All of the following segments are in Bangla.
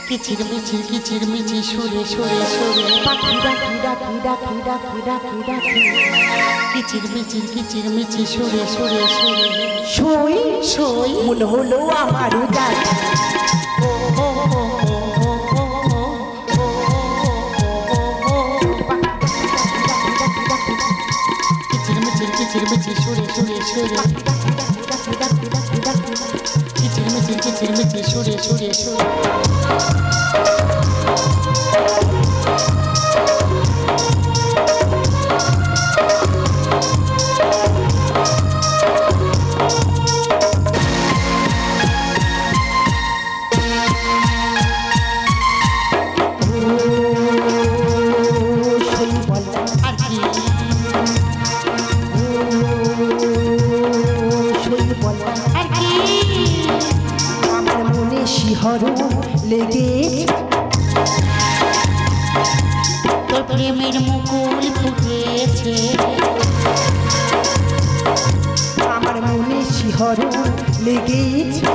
কিচির মিচির সুরে সুরে সুরে কিচির মিচির সুরে সুরে সুরে সই সই মনে হলো আমারও যাই কিচির মিচির সুরে সুরে সুরে কিচির মিচির সুরে সুরে সুরে তোর প্রেমের মুকুল ফুটেছে আমার মনে শিহরণ লেগেছে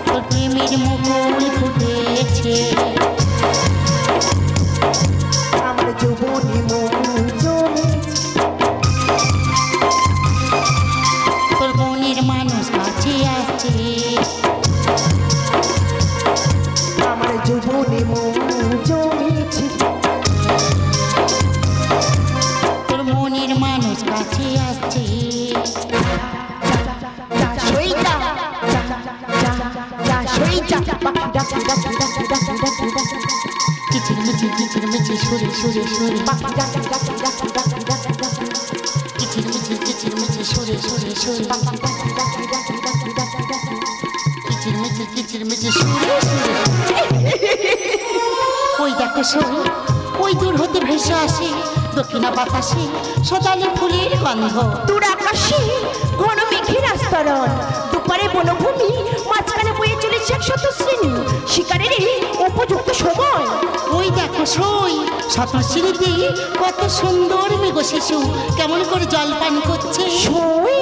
তোর প্রেমের মুকুল ফুটেছে আমার যৌবনে মন জমেছে তোর মনের মানুষ কাছে আসছে আমার যৌবনে মন জমেছে তোর মনের মানুষ কাছে আসছে কিচির মিচির সুরে সুরে সুরে কিচির মিচির সুরে সুরে সুরে কিচির মিচির সুরে সুরে ওই দেখো সই ওই দূর হতে ভেসে আসে দক্ষিণা বাতাসে সদালে ফুলের গন্ধ দূর আকাশে ঘন মেঘের আস্তরণ দুপারে বনভূমি মাঝখানে বয়ে চলেছে 100 শ্রেণী শিকারের উপযুক্ত সময় ওই দেখো সই শতশ্রীতে কত সুন্দর মেঘ শিশু কেমন করে জল পান করছে সই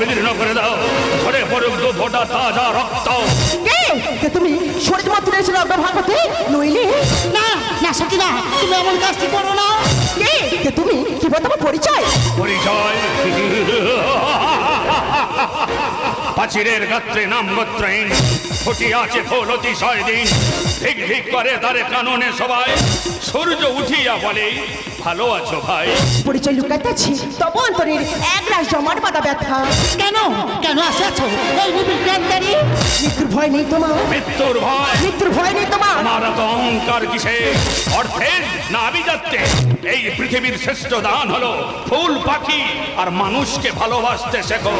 বিলীর্ণ করে দাও ধরে পড়ুক দু ফোঁটা তাজা রক্ত কে তুমি শরীর মাত্র এসে রক্ত ভাঙতে নইলে না না সখী না তুমি এমন কাজটি করো না কে তুমি কি বল তোমার পরিচয় পরিচয় পাচিরের গাত্রে নাম গোত্রহীন ফুটি আছে ফুল অতিশয় দিন ধিক ধিক করে তারে কাননে সবাই সূর্য উঠিয়া বলে ভালো আছো ভাই পরিচয় লুকাইতেছি তবু অন্তরের এক রাশ জমাট বাঁধা ব্যথা কেন কেন আছো এই নিবিড় মৃত্যুর ভয় নেই তোমার মৃত্যুর ভয় নেই তোমার আমার তো অহংকার কিসে অর্থের না আভিজাত্যে এই পৃথিবীর শ্রেষ্ঠ দান হলো ফুল পাখি আর মানুষকে ভালোবাসতে শেখো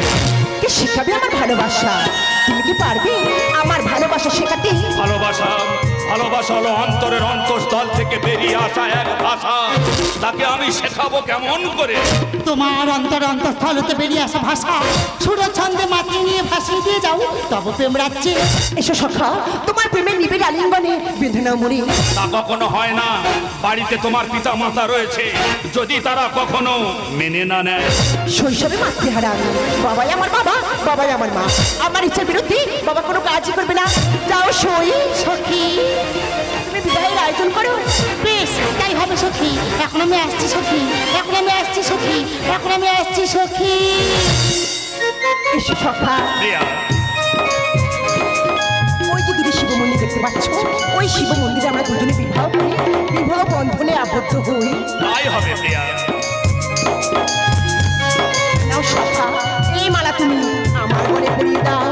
কে শিখাবে আমার ভালোবাসা তুমি কি পারবে আমার ভালোবাসা শেখাতে ভালোবাসা হলো অন্তরের অন্তঃস্থল থেকে বেরিয়ে আসা এক ভাষা তাকে আমি শেখাবো কেমন করে তোমার অন্তঃস্থল হতে বেরিয়ে আসা ভাষা সুরের ছন্দে মাটি নিয়ে ভাসিয়ে দিয়ে যাও তবে প্রেম রাজ্যে এসো সখা তোমার প্রেমের নিবিড় আলিঙ্গনে বেঁধে নাও মরি তা কখনো হয় না বাড়িতে তোমার পিতা মাতা রয়েছে যদি তারা কখনো মেনে না নেয় শৈশবে মাতৃহারা আমি বাবাই আমার বাবা বাবাই আমার মা আমার ইচ্ছার বিরুদ্ধে বাবা কোনো কাজই করবে না যাও সই সখী তুমি বিবাহের আয়োজন করো বেশ তাই হবে সখী এখন আমি আসছি সখী এসো সখা ওই যে দূরে শিব মন্দির দেখতে পাচ্ছ ওই শিব মন্দিরে আমরা দুজনে বিবাহ বন্ধনে আবদ্ধ হই তাই হবে প্রিয়া নাও সখা এই মালা তুমি আমার মনে পরিয়ে দাও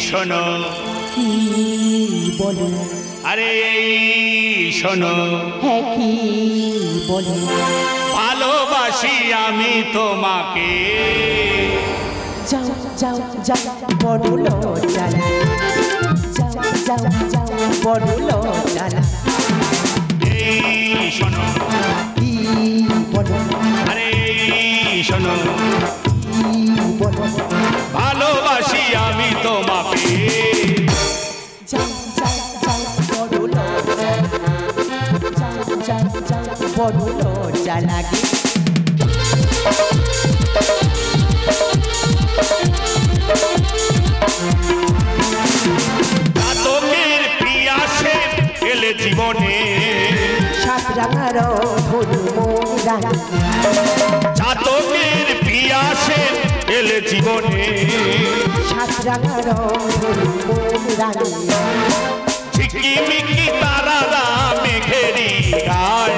শোনো বলো আরে শোনো হ্যাঁ কি বলো ভালোবাসি আমি তোমাকে যাও যাও যাও বড় লজ্জা লাগে যাও যাও যাও বড় লজ্জা লাগে এই শোনো কি বলো আরে এই শোনো কি বলো ভালোবাসি আমি তোমাকে যাও যাও যাও বড় লজ্জা যাও যাও যাও বড় লজ্জা লাগে চাতকের পিয়াসে এলে জীবনে সাতরাঙার হলু মোরা চাতকের পিয়াসে এলে জীবনে সাতরাঙার হলু মোরা ঝিকিমিকি তারারা মেঘেরি গায়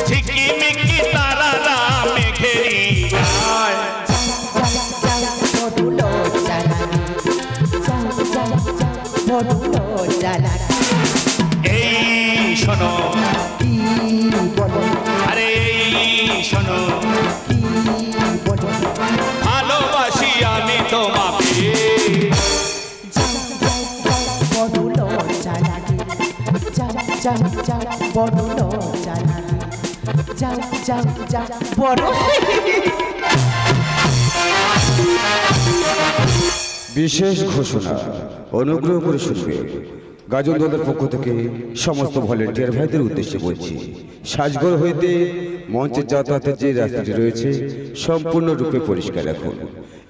ঝিকিমিকি তারারা মেঘেরি গায় বড় লজ্জা লাগে যাও যাও যাও বড় লজ্জা লাগে এই শোনো কি বলো আরে এই শোনো কি বলো ভালোবাসি আমি তোমাকে যাও যাও যাও বড় লজ্জা লাগে যাও যাও যাও বড় লজ্জা লাগে যাও যাও যাও বড় বিশেষ ঘোষণা অনুগ্রহ করে শুনবে গাজন দলের পক্ষ থেকে সমস্ত ভলেন্টিয়ার ভাইদের উদ্দেশ্যে বলছি সাজগর হইতে মঞ্চে যাতায়াতের যে রাস্তাটি রয়েছে সম্পূর্ণরূপে পরিষ্কার রাখুন।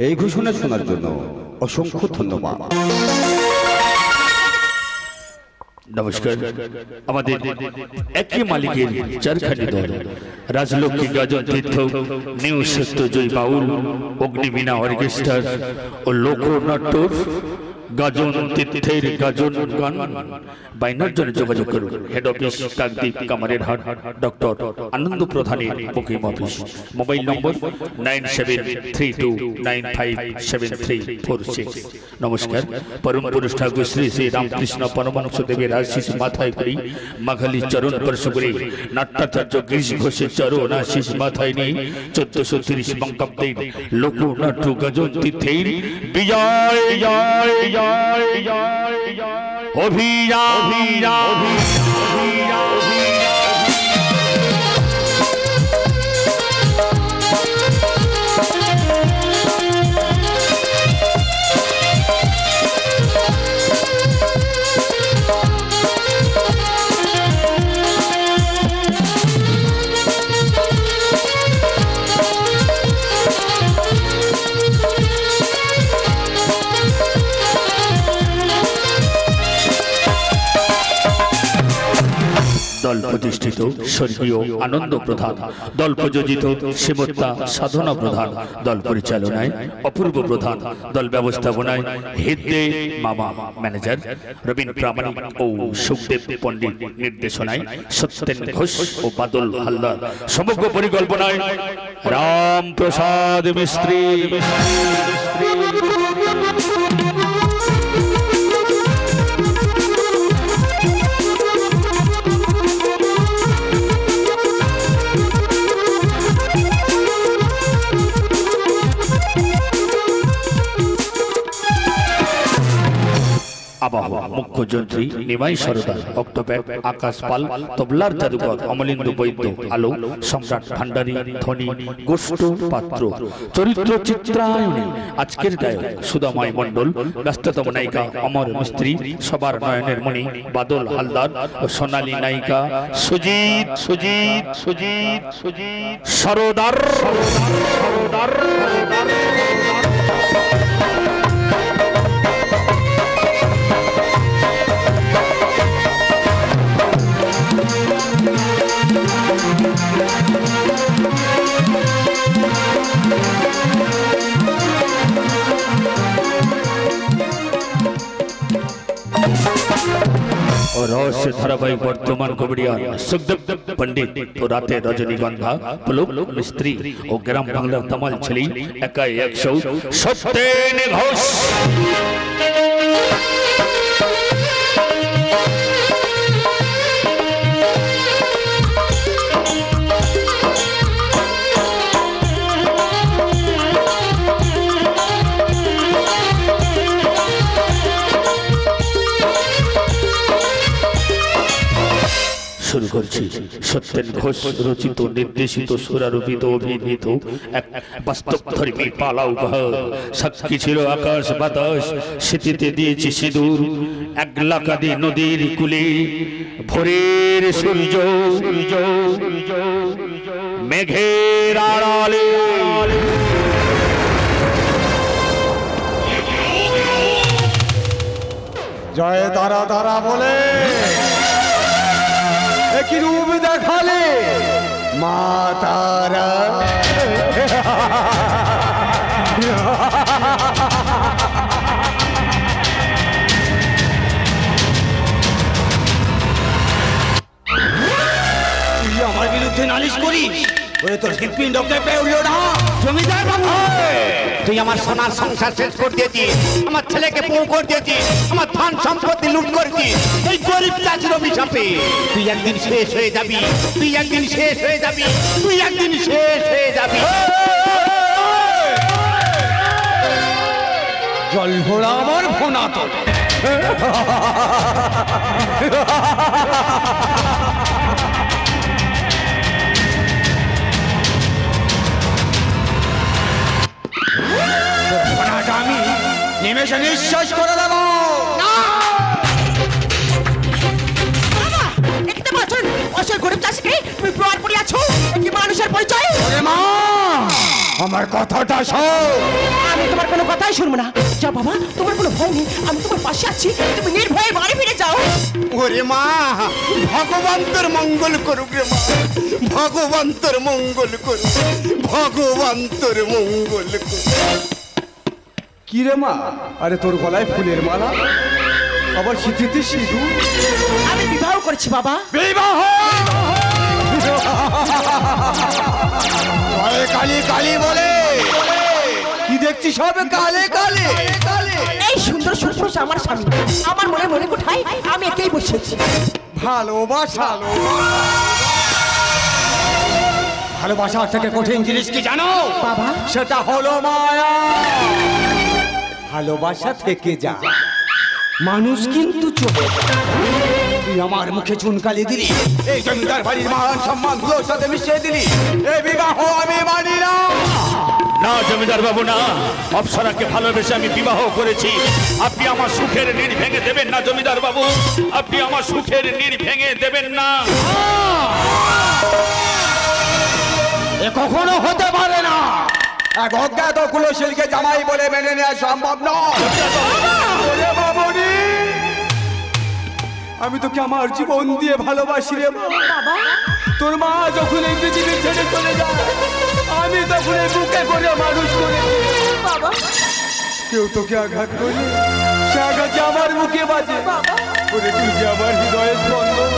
এই ঘোষণা শোনার জন্য অসংখ্য ধন্যবাদ। নমস্কার আমাদের একই মালিকের চারখানি দল রাজলক্ষ্মী গাজন তীর্থ নিউ সত্যজয় বাউল অগ্নিবীণা অর্কেস্ট্রা ও লোকনাট্য গাজন তীর্থের গাজন গান বাইনার জন্য যোগাযোগ করুন। হেড অফিস কাকদ্বীপ কামারের হাট ডক্টর আনন্দ প্রধানের বুকিং অফিস মোবাইল নম্বর 9732957346। নমস্কার পরম পুরুষ ঠাকুর শ্রী শ্রী রামকৃষ্ণ পরমহংস দেবের আশিস মাথায় করি মাঘালি চরণ স্পর্শ করে নাট্যাচার্য গিরিশ ঘোষের চরণ আশিস মাথায় নিয়ে 1430 বঙ্গাব্দের লোকনাট্য গাজন তীর্থের বিজয় জয় জয় জয় জয় অভিযান অভিযান দল প্রতিষ্ঠিত স্বর্গীয় আনন্দ প্রধান, দল প্রযোজিত শিবত্তা সাধনা প্রধান, দল পরিচালনায় অপূর্ব প্রধান, দল ব্যবস্থাপনায় হিদ্দে মামা, ম্যানেজার রবীন্দ্র প্রামাণিক ও সুখদেব পণ্ডিত, নির্দেশনায় সত্যেন ঘোষ ও বাদল হালদার, সমগ্র পরিকল্পনায় রাম প্রসাদ মিস্ত্রি। আবহাওয়া মুখ্য যন্ত্রী নিমাই সরদার, অক্টোপ্যাড আকাশ পাল, তবলার জাদুঘর অমলেন্দু বৈদ্য, আলো সম্রাট ভান্ডারী, ধনী গোষ্ঠ পাত্র, চরিত্র চিত্রায়নে আজকের গায়ক সুদামাই মণ্ডল, ব্যস্ততম নায়িকা অমর মিস্ত্রি, সবার নয়নের মণি বাদল হালদার ও সোনালী নায়িকা সুজিত সুজিত সুজিত সুজিত সরদার সরদার সরদার সরদার। রহস্য ধারাবাহিক বর্তমান কমেডিয়ান সুখদেব পণ্ডিত ও রাতে রজনীগন্ধা পুলক মিস্ত্রি ও গ্রাম বাংলার তামাল ছেলে একাই 100 সত্যেন ঘোষ। করছি সত্যেন ঘোষ রচিত নির্দেশিত সুরারোপিত অভিনীত এক বাস্তব ধর্মী পালা উপহার। সাক্ষী ছিল আকাশ বাতাস, স্মৃতিতে দিয়েছি সিঁদুর, একলাকাদি নদীর কূলে ভোরের সূর্য মেঘের আড়ালে। জয় তারা তারা বলে একই রূপ দেখালে মা তারা। তুই আমার বিরুদ্ধে নালিশ করিস, ওরে তোর হৃৎপিণ্ডকে পেউলো না। জমিদার বাবু, তুই আমার সোনার সংসার শেষ করে দিয়েছিস, আমার ছেলেকে পৌ করে দিয়েছিস, আমার ধন সম্পত্তি লুট করেছিস এই গরিব চাষির অভিশাপে। তুই একদিন শেষ হয়ে যাবি, তুই একদিন শেষ হয়ে যাবি, তুই একদিন শেষ হয়ে যাবি। জল ঘোড়া আমার ভোনা তো আমি নিমেষে নিঃশ্বাস করে দেব। মানুষের পরিচয় মা আমার কথাটা শোন। আমি তোমার কোনো কথাই শুনবো না। যা বাবা, তোমার কোনো ভয় নেই, আমি তোমার পাশে আছি, তুমি নির্ভয়ে বাড়ি ফিরে যাও। ওরে মা, ভগবান তোর মঙ্গল করুক রে মা, ভগবান তোর মঙ্গল করুক, ভগবান তোর মঙ্গল করুক। কি রে মা? আরে তোর গলায় ফুলের মালা, আবার শীতিতে সিঁদুর। আমি বিবাহ করেছি বাবা। বিবাহ কালী কালী বলে কি দেখছিস হবে কালে কালে? এই সুন্দর সুপুরুষ আমার স্বামী, আমার মনে মনে কোঠায় আমি একেই বসেছি। ভালোবাসা, ভালোবাসার থেকে কঠিন জিনিস কি জানো বাবা? সেটা হলো মায়া। ভালোবাসা থেকে যা, মানুষ কিন্তু চোখে। তুই আমার মুখে চুনকালি দিলি, এই জমিদার বাড়ির মান সম্মান গুলোর সাথে মিশিয়ে দিলি। এই বিবাহ আমি মানি না। না জমিদার বাবু না, অপ্সরাকে ভালোবেসে আমি বিবাহ করেছি। আপনি আমার সুখের নীড় ভেঙে দেবেন না জমিদার বাবু, আপনি আমার সুখের নীড় ভেঙে দেবেন না। এ কখনো হতে পারে না। এক অজ্ঞাত কুলশীলকে জামাই বলে মেনে নেওয়া সম্ভব নয়। ওরে বাবুনি, আমি তোকে আমার জীবন দিয়ে ভালোবাসি রে বাবা। তোর মা যখন এই পৃথিবী ছেড়ে চলে যায়, আমি তখন এই বুকে করে মানুষ করে বাবা, কেউ তোকে আঘাত করলে সে আঘাত যে আমার মুখে বাজে। ওরে তুই যে আমার হৃদয়ে স্পন্দন,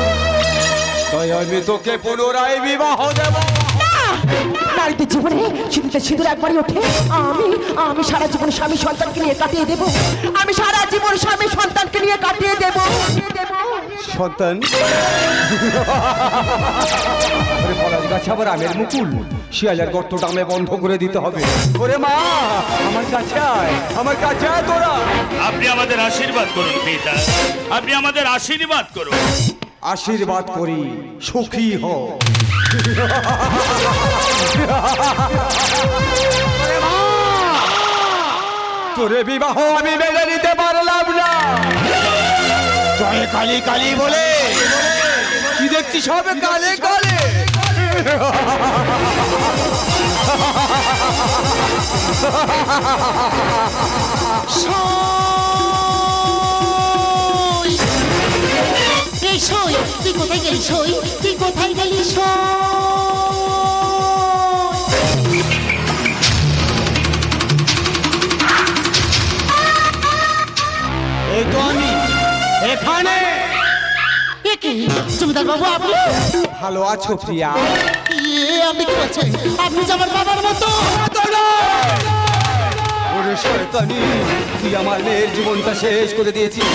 তাই আমি তোকে পুনরায় বিবাহ দেব। নারীদের জীবনে শীতে সিঁদুর একবারই ওঠে। আমি সারা জীবন স্বামী সন্তানকে নিয়ে কাটিয়ে দেব। আমি সারা জীবন স্বামী সন্তানকে নিয়ে কাটিয়ে দেব। সন্তান পলাশ গাছে আবার আমের মুকুল, শিয়ালের গর্তটা আমে বন্ধ করে দিতে হবে। ওরে মা, আমার কাছে আয়, আমার কাছে আয় তোরা। আপনি আমাদের আশীর্বাদ করুন পিতা, আপনি আমাদের আশীর্বাদ করুন। আশীর্বাদ করি, সুখী হও। তোরে বিবাহ আমি মেনে নিতে পারলাম না। জয় কালী কালী বলে কি দেখছিস হবে কালে কালে? এই সই, তুই কোথায় গেলি সই? তুই কোথায় গেলি সই? এই তো আমি এখানে। জমিদার বাবু, আপনি ভালো আছো প্রিয়া? আপনি কি বলছেন? আপনি যে আমার বাবার মতো। ওরে শয়তানি, তুই আমার মেয়ের জীবনটা শেষ করে দিয়েছিস,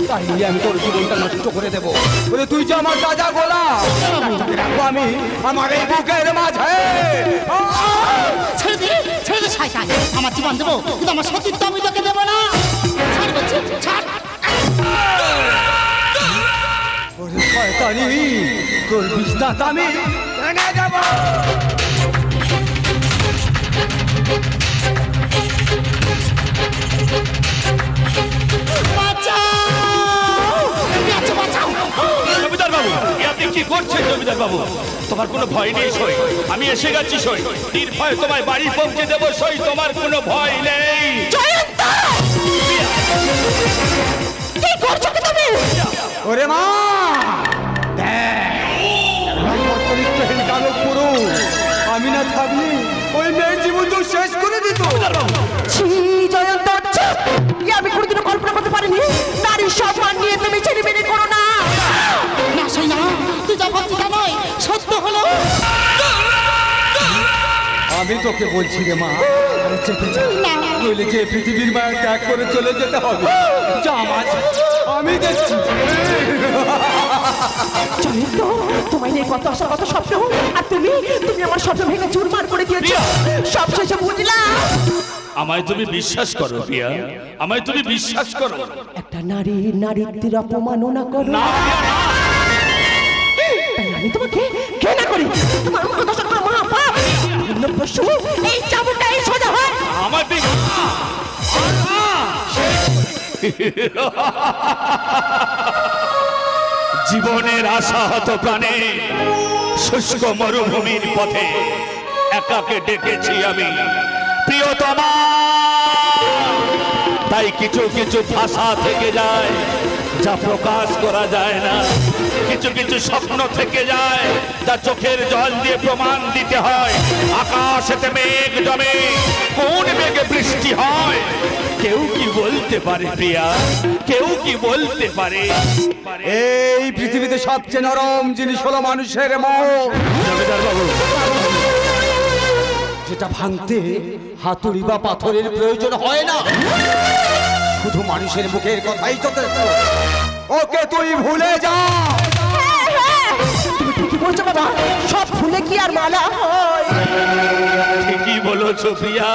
তাই নিয়ে আমি তোর জীবনটা নষ্ট করে দেবো। ওরে তুই যে আমার রাজা গোলাম, রাখবো আমি আমার এই বুকের মাঝে। ছেড়ে দে, ছেড়ে দে শয়তান। আমার জীবন দেবো, কিন্তু আমার সতীত্ব আমি তোকে দেবো না। ছাড় বলছি, ছাড়। ওরে শয়তান, শয়তানি তোর বিস্তার আমি ভেঙে দেব। জমিদার বাবু, আপনি কি করছেন জমিদার বাবু? তোমার কোনো ভয় নেই সই, আমি এসে গেছি সই, নির্ভয় তোমায় বাড়ি পৌঁছে দেবো সই, তোমার কোনো ভয় নেই। ওরে মা চরিত্রহীন কালক পুরুষ আমি না থাকলে ওই মেয়ের জীবন তো শেষ করে দিত। আমি কোনোদিনও কল্পনা করতে পারিনি নারীর সম্মান নিয়ে তুমি ছেলেমেয়ে করো না। না সই না, তুই যা ভাবছিস তা নয়, সত্য হলো। আমি তোকে বলছি রে মা, চেপে যা, নইলে যে পৃথিবীর মায়া ত্যাগ করে চলে যেতে হবে। যা মা, আমি দেখছি। জয়ন্ত, তোমায় নিয়ে কত আশা কত স্বপ্ন, আর তুমি আমার স্বপ্ন ভেঙে চুরমার করে দিয়েছো। সব শেষে বুঝলাম আমায় তুমি বিশ্বাস করো প্রিয়া, আমায় তুমি বিশ্বাস করো। একটা নারী নারীত্বের অপমাননা করো না। আমি তোমাকে ঘৃণা করি, তোমার মুখ দর্শন করা মহাপাপ। অন্য প্রশ্ন এই চাবুকটাই সোজা হয় আমার দিকে। জীবনের আশাহত প্রাণে শুষ্ক মরুভূমির পথে একাকে ডেকেছি আমি প্রিয়তমা। তাই কিছু কিছু ভাষা থেকে যায় যা প্রকাশ করা যায় না, কিছু কিছু স্বপ্ন থেকে যায় যা চোখের জল দিয়ে প্রমাণ দিতে হয়। আকাশেতে মেঘ জমে, কোন মেঘে বৃষ্টি হয়, কেউ কি বলতে পারে প্রিয়া, কেউ কি বলতে পারে? এই পৃথিবীতে সবচেয়ে নরম জিনিস হলো মানুষের মন। জমিদার বাবু, যেটা ভাঙতে হাতুড়ি বা পাথরের প্রয়োজন হয় না, শুধু মানুষের মুখের কথাই যথেষ্ট। ওকে তুই ভুলে যা। তুমি ঠিকই বলছো বাবা, সব ভুলে কি আর মালা হয়? ঠিকই বলেছো প্রিয়া।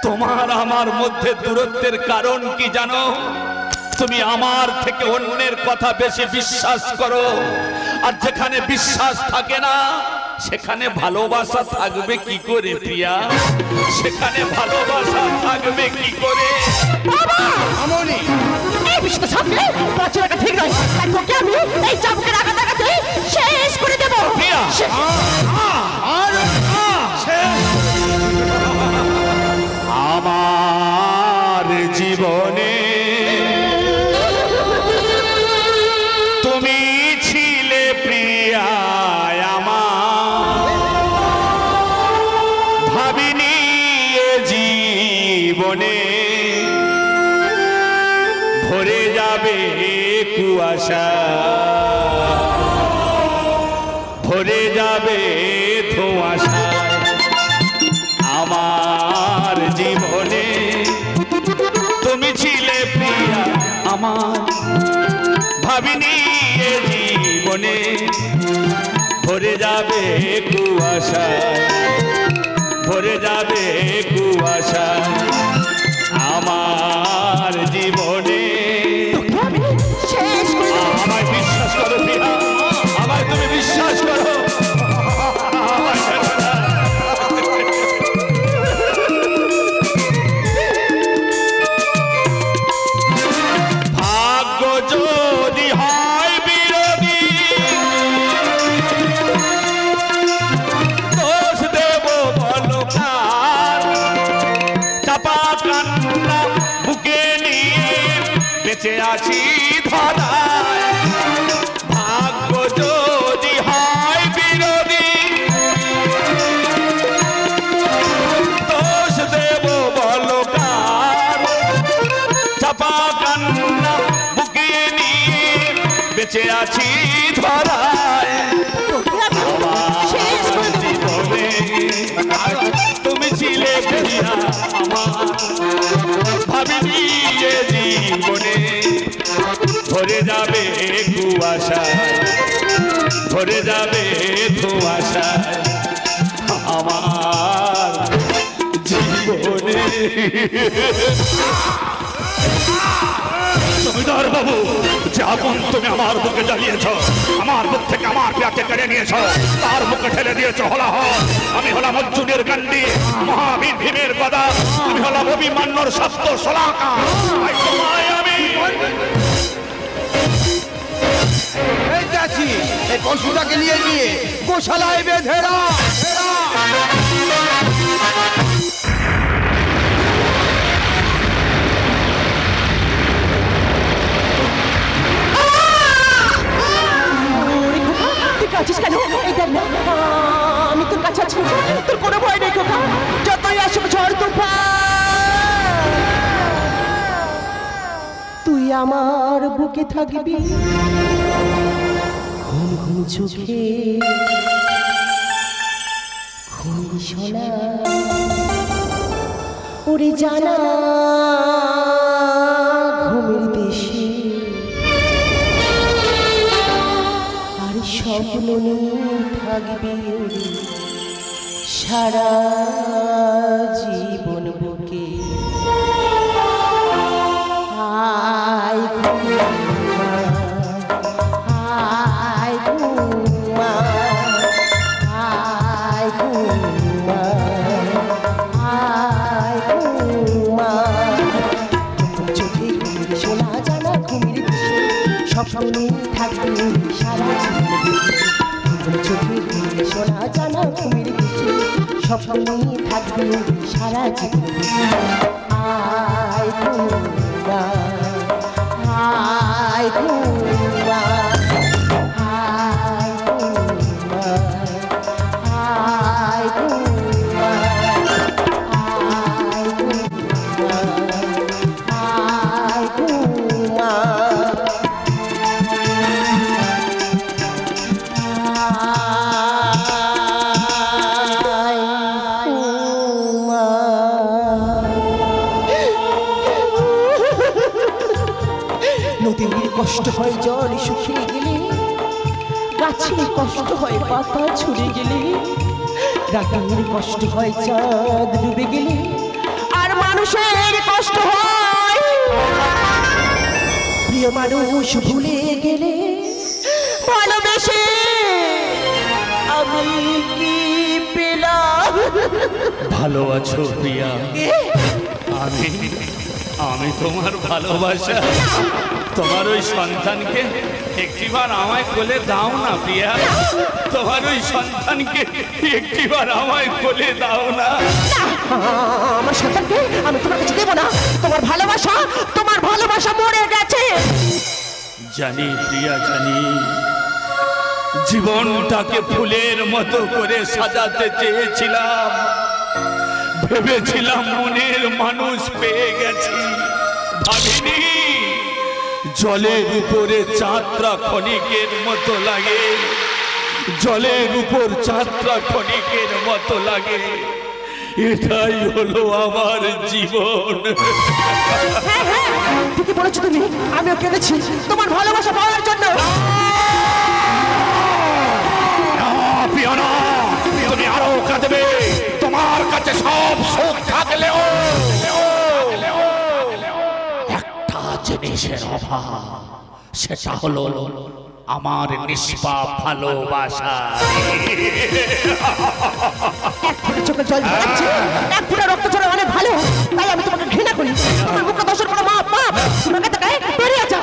তোমার আমার মধ্যে দূরত্বের কারণ কি জানো? তুমি আমার থেকে অন্যের কথা বেশি বিশ্বাস করো, আর যেখানে বিশ্বাস থাকে না সেখানে ভালোবাসা থাকবে কি করে প্রিয়া? সেখানে ভালোবাসা থাকবে কি করে? আমনি এই বিষয়টা সামনে প্রাচীরটা ঠিক নয়, তাই তোকে আমি এই চাবুকের আঘাত আঘাতে শেষ করে দেব। প্রিয়া, আমার জীবনে তুমি ছিলে প্রিয়া আমার, ভাবিনি এ জীবনে ভরে যাবে কুয়াশা, ভরে যাবে ধোঁয়াশা। আমার জীবনে তুমি ছিলে প্রিয়া আমার, ভাবিনি এ জীবনে ভরে যাবে কুয়াশা, ভরে যাবে কুয়াশা। আমার জীবনে শেষ করে দেব। আমায় বিশ্বাস করো প্রিয়া, আমায় তুমি বিশ্বাস করো। ভাগ্য যদি হয় বিরোধী, দোষ দেব বলো কার? চাপা কান্না বুকে নিয়ে বেঁচে আছি ধরায়। ভাগ্য যদি হয় বিরোধী, দোষ দেব বলো কার? চাপা কান্না বুকে নিয়ে বেঁচে আছি ধরায়। শেষ করে দেব। জীবনে তুমি ছিলে প্রিয়া আমার, ভাবিনি এ জীবনে ভরে যাবে কুয়াশা, ভরে যাবে ধোঁয়াশা। আমার জীবনে জমিদার বাবু, যে আগুন তুমি আমার বুকে জ্বালিয়েছ, আমার বুক থেকে আমার প্রিয়াকে কেড়ে নিয়েছ, তার মুখে ঠেলে দিয়েছ হলাহল। আমি হলাম অর্জুনের গান্ডি, মহাবীর ভীমের গদা, আমি হলাম অভিমান্যর সপ্ত শলাকা। তাই তোমায় আমি এই চাচি, এই পশুটাকে নিয়ে গিয়ে গোশালায় বেঁধে রাখ। কাছিস কেন? এই দেখ না, আমি তোর কাছে আছি, তোর কোনো ভয় নেই খোকা। যতই আসুক ঝড় তুফান, তুই আমার বুকে থাকবি। ঘুম ঘুম চোখে ঘুম শোনা ওরে জানা ঘুমের দেশে আর স্বপ্ন নিয়ে থাকবে সারা জীবন বুকে। আয় ঘুমা, আয় ঘুমা, আয় ঘুমা, আয় ঘুমা। ঘুম চোখে ঘুমের শোনা জানা ঘুমের দেশে স্বপ্ন নিয়ে থাকবে সারা জীবন। ঘুম চোখে ঘুমের শোনা জানা ঘুমের দেশে স্বপ্ন নিয়ে থাকবে সারা জীবন। আয় ঘুমা, আয় ঘুমা, আয় ঘুমা, আয় ঘুমা, আয় ঘুমা, আয় ঘুমা। নদীর কষ্ট হয় জল শুকিয়ে গেলে, গাছের কষ্ট হয় পাতা ছুড়ে গেলে, রাতের কষ্ট হয় চাঁদ ডুবে গেলে, আর মানুষের কষ্ট হয় প্রিয় মানুষ ভুলে গেলে। ভালোবেসে আমি কি পেলাম? ভালো আছো প্রিয়া? আমি আমি তোমার ভালোবাসা, তোমার ওই সন্তানকে একটিবার আমায় কোলে দাও না প্রিয়া। তোমার ওই সন্তানকে একটিবার আমায় কোলে দাও না। আমার সন্তানকে আমি তোমার কাছে দেবো না। তোমার ভালোবাসা মরে গেছে। জানি প্রিয়া, জানি। জীবনটাকে ফুলের মতো করে সাজাতে চেয়েছিলাম, ভেবেছিলাম মনের মানুষ পেয়ে গেছি। ভাবিনি জলের উপরে চাঁদটা ক্ষণিকের মতো লাগে, জলের উপর চাঁদটা ক্ষণিকের মতো লাগে। এটাই হলো আমার জীবন। ঠিকই বলেছো তুমি, আমিও কেঁদেছি তোমার ভালোবাসা পাওয়ার জন্য। তুমি আরো কাঁদবে, তোমার কাছে সব সুখ থাকলেও একটা জিনিসের অভাব, সেটা হলো আমার নিষ্পাপ ভালোবাসা। এক ফোঁটা চোখে জল ঝরাচ্ছে, এক ফোঁটা রক্ত ঝরা অনেক ভালো, তাই আমি তোমাকে ঘৃণা করি। তোমার মুখে দোষের কোনো মাপ তোমাকে তাকায় বেরিয়ে যা।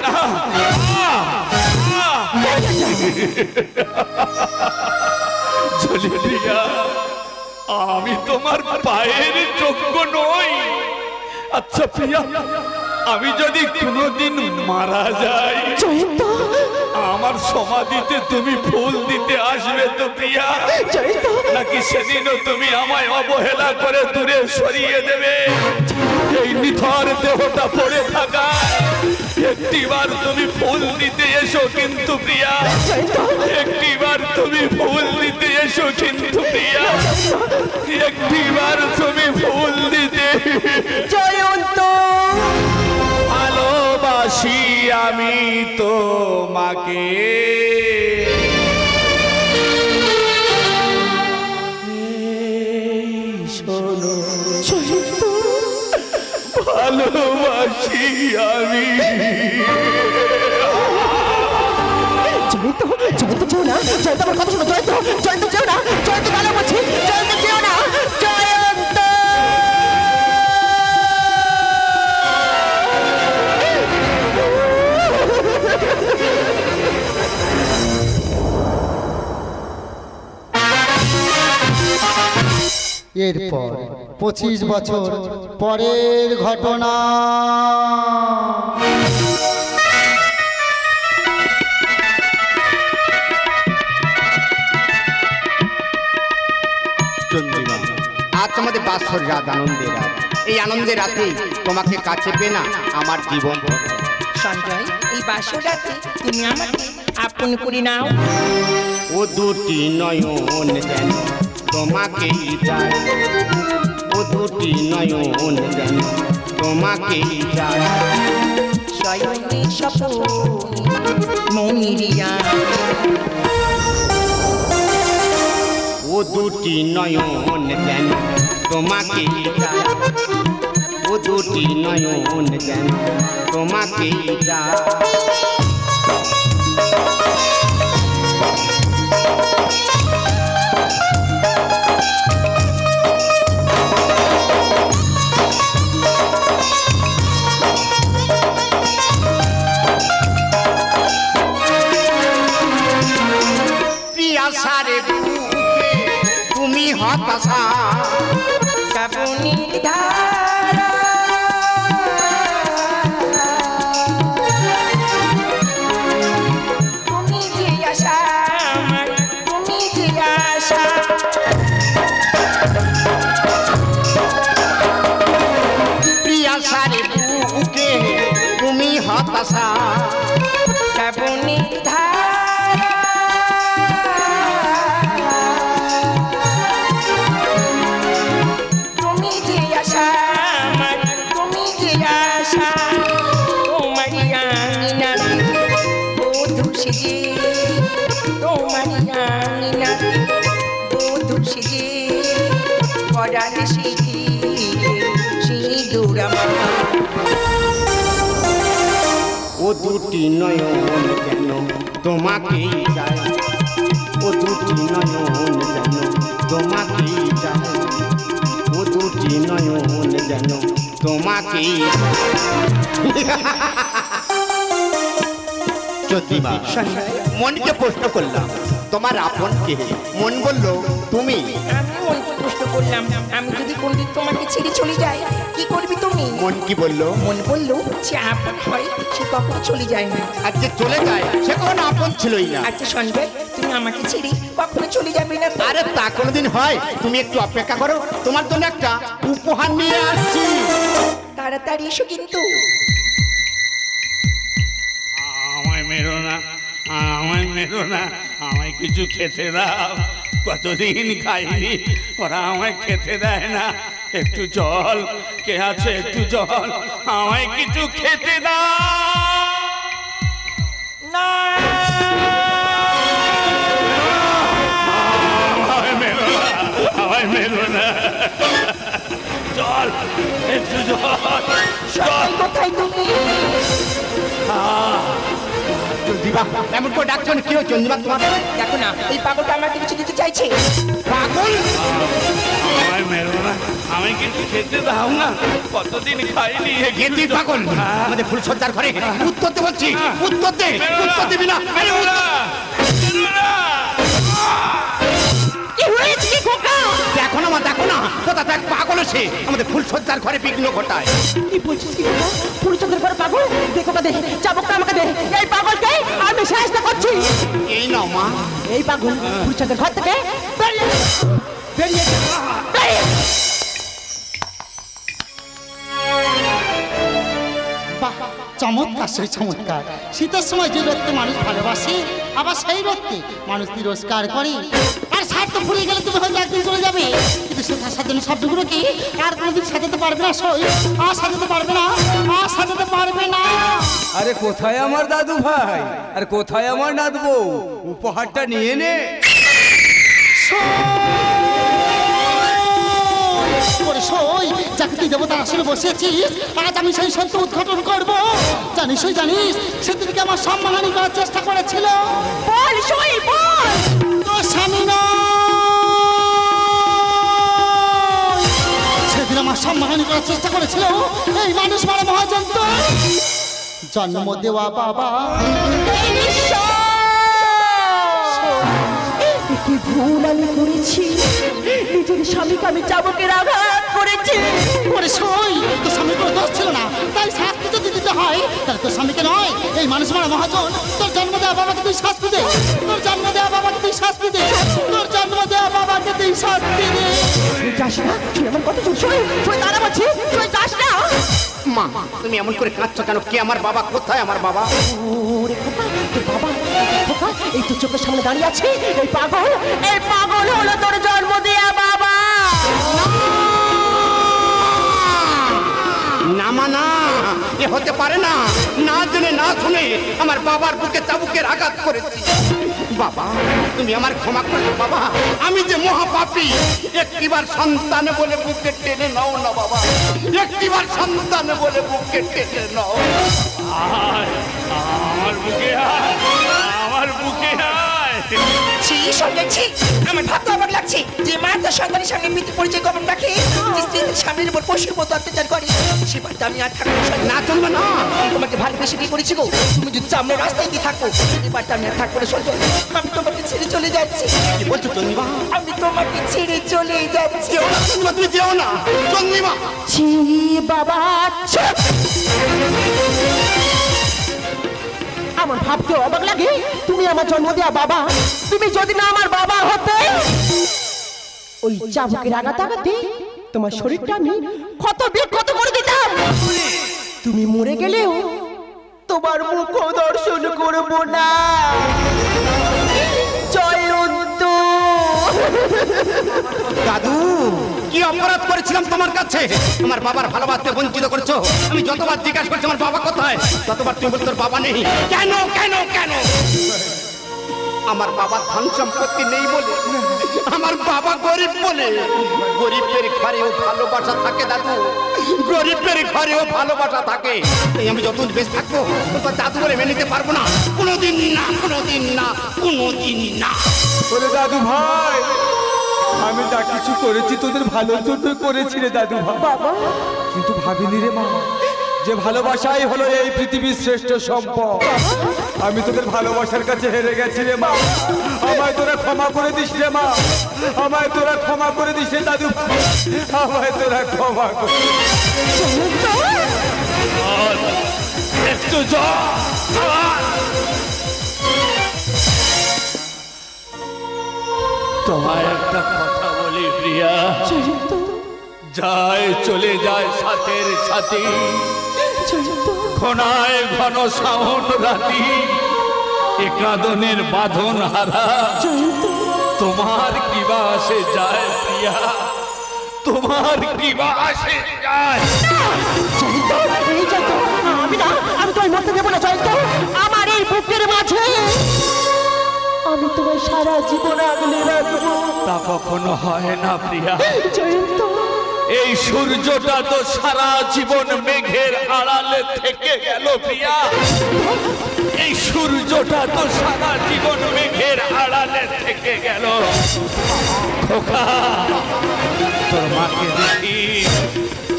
জলিয়া, আমি তোমার পায়ের যোগ্য নই। আচ্ছা প্রিয়া, আমি যদি কোনোদিন মারা যাই, আমার সমাধিতে তুমি ফুল দিতে আসবে তো প্রিয়া? নাকি সেদিনও তুমি আমায় অবহেলা করে দূরে সরিয়ে দেবে? এই নিথর দেহটা পড়ে থাকা একটিবার তুমি ফুল দিতে এসো কিন্তু প্রিয়া, একটিবার তুমি ফুল দিতে এসো কিন্তু প্রিয়া, একটিবার তুমি ফুল দিতে। জয়ন্ত, ভালোবাসি আমি তোমাকে, শোনো ভালোবাসি আছি আমি। জয়ন্ত জয়ন্ত যেও না, জয়ন্ত আমার কথা শোনো, জয়ন্ত জয়ন্ত যেও না, জয়ন্ত ভালো বলছি, জয়ন্ত যেও না, জয়ন্ত। এরপর 25 বছর পরের ঘটনা। চন্দ্রিমা, আজ আমাদের বাৎসর রাত, আনন্দের রাত। এই আনন্দের রাতে তোমাকে কাছে পেয়ে না আমার জীবন। সঞ্জয়, এই বাসর রাতে তুমি আমাকে আপন করে নাও। ও দুটি নয়ন যেন তোমাকেই চায়, ও দুটি নয়ন যেন তোমাকেই চায়। শয়নে স্বপনে মনিরিয়া, ও দুটি নয়ন যেন তোমাকেই চায়, ও দুটি নয়ন যেন তোমাকেই চায়। প্রিয়াসারে বুকে তুমি হতাশা, শ্রাবণীর ধারা তুমি যে আশা আমার, তুমি যে আশা। প্রিয়াসারে বুকে তুমি হতাশা, শ্রাবণীর ধারা তুমি যে আশা আমার, তুমি যে আশা। তোমারই আঙিনা বধূ সেজে, তোমারই আঙিনা বধূ সেজে পরাণে সেজে সিঁদুর আমার। ও দুটি নয়ন যেন তোমাকেই চায়, ও দুটি নয়ন যেন তোমাকেই চায়, ও দুটি নয়ন যেন তোমাকেই চন্দ্রিমা, মনকে প্রশ্ন করলাম তোমার আপন কে? মন বলল তুমি। আমি মনকে প্রশ্ন করলাম, আমি যদি কোনদিন তোমাকে ছেড়ে চলে যাই কি করবি তুমি? মন কি বললো? মন বললো যে আপন হয় সে কখনো চলে যায় না। আর যে চলে যায় সে কোনো আপন ছিলই না। আচ্ছা সঞ্জয়, তুমি আমাকে ছেড়ে কখনো চলে যাবে না তো? আরে তা কোনোদিন হয়? তুমি একটু অপেক্ষা করো, তোমার জন্য একটা উপহার নিয়ে আসছি। তাড়াতাড়ি এসো কিন্তু। আমায় মেরো না, আমায় মেরো না, আমায় কিছু খেতে দাও। কতদিন খাইনি, ওরা আমায় খেতে দেয় না। একটু জল, কে আছে একটু জল, আমায় কিছু খেতে দাও। না, আমায় মেরো না, আমায় মেরো না। জল, একটু জল, জল। কোথায় তুমি? চন্দ্রিমা, এমন করে ডাকছো না, কি হয়েছে চন্দ্রিমা তোমার? দেখো না, এই পাগলটা আমাকে কিছু দিতে চাইছে। পাগল? আমায় মেরো না, আমায় কিছু খেতে দাও না। কতদিন খাইনি। তুই পাগল? আমাদের ফুলসজ্জার ঘরে উত্তর দে বলছি, উত্তর দে। উত্তর দিবি না? আরে কি হয়েছে কি খোকা? দেখো না মা, দেখো না, কোথা দেখ পাগল সে আমাদের ফুলসজ্জার ঘরে বিঘ্ন ঘটায়। কি বলছিস কি বাবা? পুরুষদের পর পাগল? দেখো কা দে, চাবুকটা আমাকে দে। এই পাগলকে আমি সাহায্য করছি। এই নাও মা। এই পাগল পুরুষদের ঘর থেকে বেরিয়ে বেরিয়ে বেরিয়ে। বাহ, চমৎকার সেই চমৎকার। শীতের সময় যে রোদকে মানুষ ভালোবাসে, আবার সেই রোদকে মানুষ তিরস্কার করে। আর স্বার্থ ফুরিয়ে গেলে তুমি হয়তো একদিন চলে যাবে, কিন্তু সে তার সাথে শব্দগুলো কি আর কোনোদিন সাজাতে পারবে না। সই আর সাজাতে পারবে না, আর সাজাতে পারবে না। আরে কোথায় আমার দাদু ভাই, আর কোথায় আমার নাত বউ? উপহারটা নিয়ে নে। করে সই যাকে তুই দেবতার আসলে বসেছিস, আজ আমি সেই সত্য উদ্ঘাটন করবো। জানিস সেদিনকে আমার সম্মানহানি করার চেষ্টা করেছিল। বল সই বল। তোর স্বামী সেদিন আমার সম্মানহানি করার চেষ্টা করেছিল এই মানুষ মারা মহাজন্ত। জন্ম দেওয়া বাবা কি ভুল আমি করেছি, নিজের স্বামীকে আমি চাবুকের আঘাত করেছি। ওরে সই, তোর স্বামীর কোনো দোষ ছিল না, তাই শাস্তি যদি দিতে হয় তাহলে তোর স্বামীকে নয় এই মানুষ মারা মহাজন। তোর জন্ম দেওয়া বাবাকে তুই শাস্তি দে, তোর জন্ম দেওয়া বাবাকে তুই শাস্তি দে, তোর জন্ম দেওয়া বাবাকে তুই শাস্তি দে। যাস না, তুই আমার কথা শুন। সই সই দাঁড়া বলছি, সই যাস না। মা তুমি এমন করে কাঁদছো কেন? কে আমার বাবা? কোথায় আমার বাবা? ওরে খোকা, তোর বাবা খোকা এই তো চোখের সামনে দাঁড়িয়ে আছে। এই পাগল হলো তোর জন্ম দেয়া বাবা। না মা না, এ হতে পারে না। না জেনে না শুনে আমার বাবার বুকে চাবুকের আঘাত করেছি। বাবা তুমি আমার ক্ষমা করে দাও বাবা, আমি যে মহাপাপী। একটিবার সন্তান বলে বুকে টেনে নাও না বাবা, একটিবার সন্তান বলে বুকে টেনে নাও। আমার বুকে আয়, আমার বুকে আয়। আমার ভাবতে অবাক লাগছে যে মা তার সন্তানের সামনে মৃত্যু পরিচয় গোপন রাখে, যে স্ত্রীদের সামনের উপর পশুর মতো অত্যাচার করে, সে বাড়িতে আমি আর থাকবো না চলবে না। তোমাকে ভালোবেসে বিয়ে করেছি গো, তুমি যদি সামনে রাস্তায় দিয়ে থাকো এবারটা আমি আর থাকবো না। সহ্য আমি তোমাকে ছেড়ে চলে যাচ্ছি। কি বলছো চন্দ্রিমা? আমি তোমাকে ছেড়ে চলে যাচ্ছি। তুমি যেও না চন্দ্রিমা। ছি বাবা, আমার ভাবতে অবাক লাগে তুমি আমার জন্ম দেওয়া বাবা। তুমি যদি না আমার বাবা হতে, ওই চাবুকের আঘাতে তোমার শরীরটা আমি ক্ষত বিক্ষত করে দিতাম। তুমি মরে গেলেও তোমার মুখ দর্শন করব না। জয়ন্ত দাদু কি অপরাধ করেছিলাম তোমার কাছে? আমার বাবার ভালোবাসতে বঞ্চিত করেছো। আমি যতবার জিজ্ঞাসা করছি আমার বাবা কোথায়, ততবার তুমি বলছো তোর বাবা নেই। কেন কেন কেন? আমার বাবার ধন সম্পত্তি নেই বলে, আমার বাবা গরিব বলে। গরিবের ঘরেও ভালোবাসা থাকে দাদু, গরিবের ঘরেও ভালোবাসা থাকে। তাই আমি যতদিন বেঁচে থাকবো তোর দাদু বলে মেনে নিতে পারবো না। কোনোদিন না, কোনোদিন না, কোনোদিন না। ওরে দাদু ভাই, আমি যা কিছু করেছি তোদের ভালোর জন্য করেছি রে দাদু ভাই। কিন্তু ভাবিনি রে মা যে ভালোবাসাই হলো এই পৃথিবীর শ্রেষ্ঠ সম্পদ। আমি তোদের ভালোবাসার কাছে হেরে গেছি রে মা। আমায় তোরা ক্ষমা করে দিস রে মা, আমায় তোরা ক্ষমা করে দিস রে দাদু, আমায় তোরা ক্ষমা করে। একটু জল। তোমায় একটা কথা বলি প্রিয়া, যায় চলে যায় সাথের সাথী, ঘনায় ঘন সাউন রাতি, একাদনের বাঁধন হারা। তোমার কি বা আসে যায় প্রিয়া, তোমার কি বা আসে যায়? আমি তোমায় মরতে দেবো না জয়ন্ত। আমার এই বুকের মাঝে আমি তোমার সারা জীবন আগলে রাখবো। তা কখনো হয় না প্রিয়া। জয়ন্ত এই সূর্যটা তো সারা জীবন মেঘের আড়ালে থেকে গেল প্রিয়া। এই সূর্যটা তো সারা জীবন মেঘের আড়ালে থেকে গেল। খোকা তোর মাকে দেখি,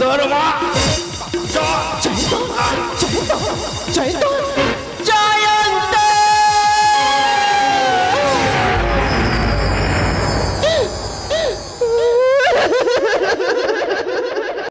তোর মা জয়ন্ত